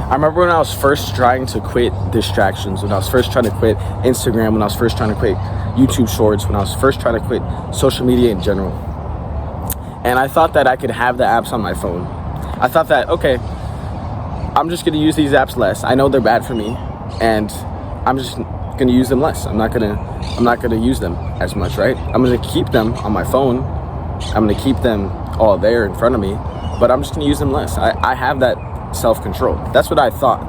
I remember when I was first trying to quit distractions, when I was first trying to quit Instagram, when I was first trying to quit YouTube Shorts, when I was first trying to quit social media in general. And I thought that I could have the apps on my phone. I thought that, okay, I'm just gonna use these apps less. I know they're bad for me, and I'm just gonna use them less. I'm not gonna use them as much, right? I'm gonna keep them on my phone. I'm gonna keep them all there in front of me, but I'm just gonna use them less. I have that self-control. That's what I thought.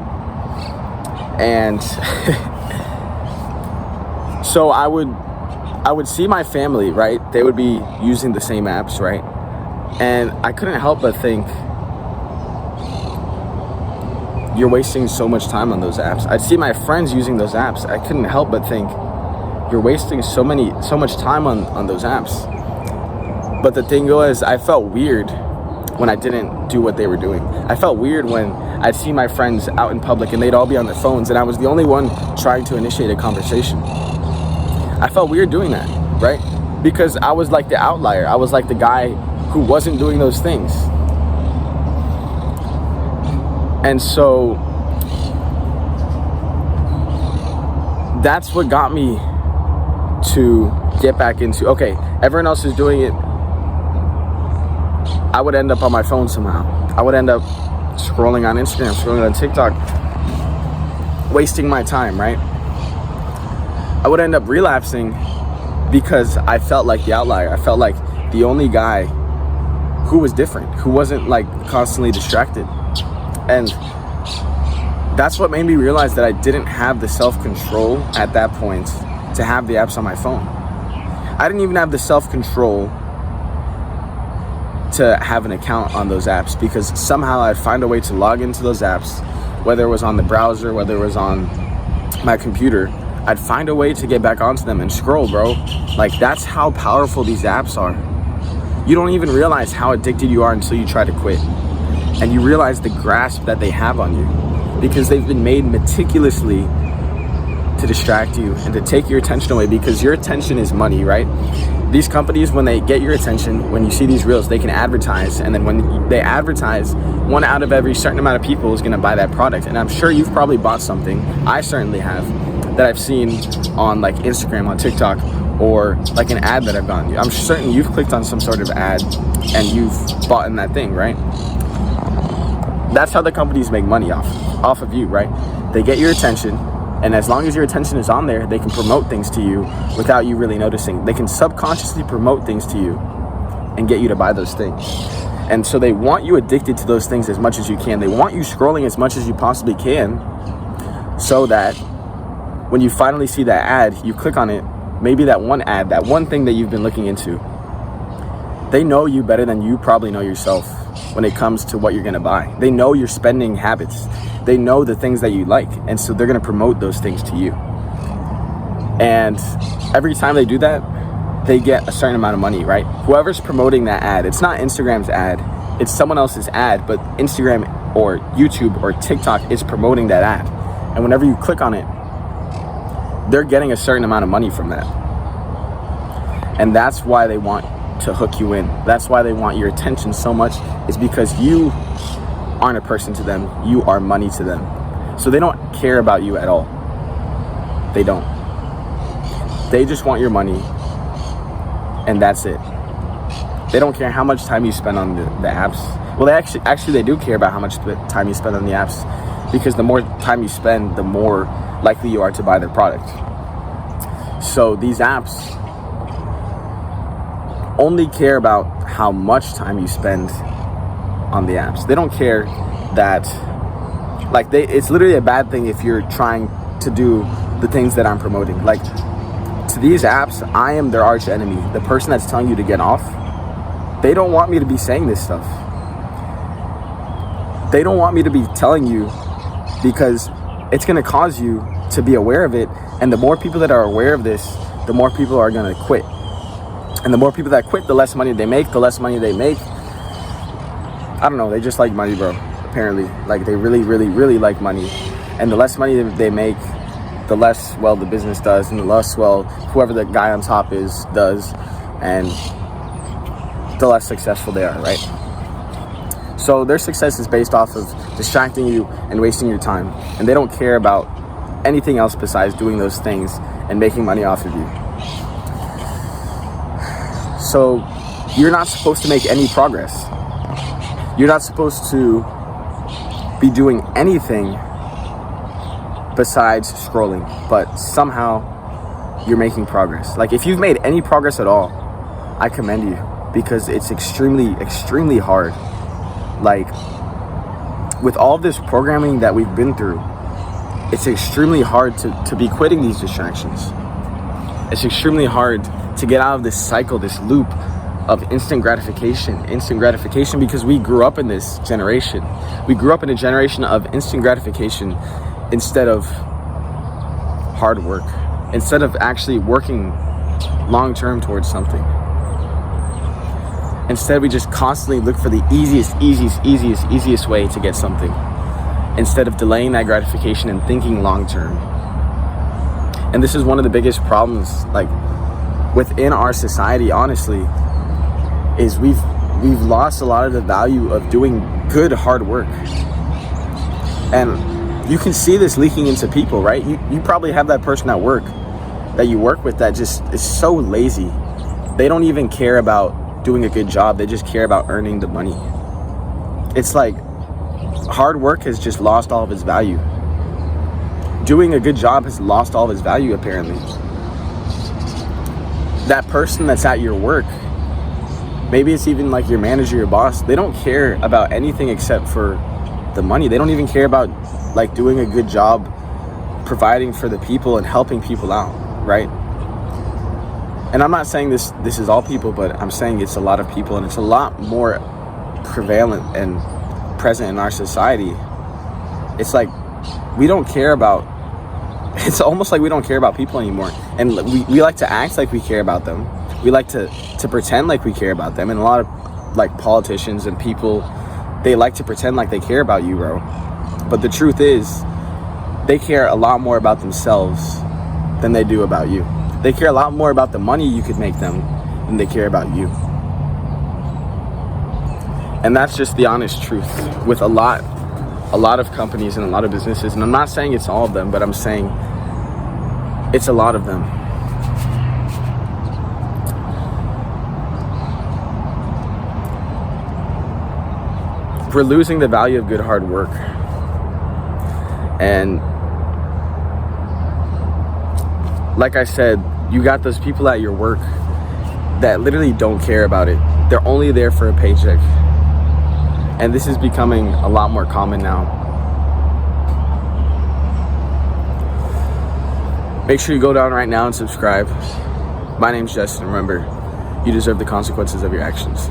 And so I would see my family, right? They would be using the same apps, right? And I couldn't help but think, you're wasting so much time on those apps. I'd see my friends using those apps. I couldn't help but think, you're wasting so much time on those apps. But the thing was, I felt weird when I didn't do what they were doing. I felt weird when I'd see my friends out in public and they'd all be on their phones and I was the only one trying to initiate a conversation. I felt weird doing that, right? Because I was like the outlier. I was like the guy who wasn't doing those things. And so that's what got me to get back into, okay, everyone else is doing it. I would end up on my phone somehow. I would end up scrolling on Instagram, scrolling on TikTok, wasting my time, right? I would end up relapsing because I felt like the outlier. I felt like the only guy who was different, who wasn't like constantly distracted. And that's what made me realize that I didn't have the self-control at that point to have the apps on my phone. I didn't even have the self-control to have an account on those apps, because somehow I'd find a way to log into those apps, whether it was on the browser, whether it was on my computer. I'd find a way to get back onto them and scroll, bro. Like, that's how powerful these apps are. You don't even realize how addicted you are until you try to quit. And you realize the grasp that they have on you, because they've been made meticulously to distract you and to take your attention away, because your attention is money, right? These companies, when they get your attention, when you see these reels, they can advertise. And then when they advertise, 1 out of every certain amount of people is gonna buy that product. And I'm sure you've probably bought something, I certainly have, that I've seen on like Instagram, on TikTok, or like an ad that I've gotten. I'm certain you've clicked on some sort of ad and you've bought in that thing, right? That's how the companies make money off of you, right? They get your attention, and as long as your attention is on there, they can promote things to you without you really noticing. They can subconsciously promote things to you and get you to buy those things. And so they want you addicted to those things as much as you can. They want you scrolling as much as you possibly can, so that when you finally see that ad, you click on it, maybe that one ad, that one thing that you've been looking into. They know you better than you probably know yourself when it comes to what you're gonna buy. They know your spending habits. They know the things that you like, and so they're gonna promote those things to you. And every time they do that, they get a certain amount of money, right? Whoever's promoting that ad, it's not Instagram's ad, it's someone else's ad, but Instagram or YouTube or TikTok is promoting that ad. And whenever you click on it, they're getting a certain amount of money from that. And that's why they want to hook you in. That's why they want your attention so much, is because you aren't a person to them, you are money to them. So they don't care about you at all. They don't. They just want your money, and that's it. They don't care how much time you spend on the apps. Well, they actually they do care about how much time you spend on the apps, because the more time you spend, the more likely you are to buy their product. So these apps only care about how much time you spend on the apps. They don't care that, like, it's literally a bad thing if you're trying to do the things that I'm promoting. Like, to these apps, I am their arch enemy. The person that's telling you to get off, they don't want me to be saying this stuff. They don't want me to be telling you, because it's gonna cause you to be aware of it. And the more people that are aware of this, the more people are gonna quit. And the more people that quit, the less money they make. The less money they make, I don't know, they just like money, bro, apparently. Like, they really, really, really like money. And the less money they make, the less well the business does, and the less well whoever the guy on top is does, and the less successful they are, right? So their success is based off of distracting you and wasting your time. And they don't care about anything else besides doing those things and making money off of you. So you're not supposed to make any progress. You're not supposed to be doing anything besides scrolling, but somehow you're making progress. Like, if you've made any progress at all, I commend you, because it's extremely hard. Like, with all this programming that we've been through, it's extremely hard to be quitting these distractions. It's extremely hard to get out of this cycle, this loop of instant gratification, because we grew up in this generation. We grew up in a generation of instant gratification instead of hard work, instead of actually working long-term towards something. Instead, we just constantly look for the easiest way to get something, instead of delaying that gratification and thinking long-term. And this is one of the biggest problems, like, within our society, honestly, is we've lost a lot of the value of doing good hard work. And you can see this leaking into people, right? You probably have that person at work that you work with that just is so lazy. They don't even care about doing a good job. They just care about earning the money. It's like hard work has just lost all of its value. Doing a good job has lost all of its value, apparently. That person that's at your work, maybe it's even like your manager, your boss, they don't care about anything except for the money. They don't even care about like doing a good job providing for the people and helping people out, right? And I'm not saying this is all people, but I'm saying it's a lot of people, and it's a lot more prevalent and present in our society. It's like we don't care about, it's almost like we don't care about people anymore. And we like to act like we care about them. We like to pretend like we care about them. And a lot of like politicians and people, they like to pretend like they care about you, bro. But the truth is, they care a lot more about themselves than they do about you. They care a lot more about the money you could make them than they care about you. And that's just the honest truth with a lot of companies and a lot of businesses. And I'm not saying it's all of them, but I'm saying it's a lot of them. We're losing the value of good hard work. And like I said, you got those people at your work that literally don't care about it. They're only there for a paycheck. And this is becoming a lot more common now. Make sure you go down right now and subscribe. My name's Justin. Remember, you deserve the consequences of your actions.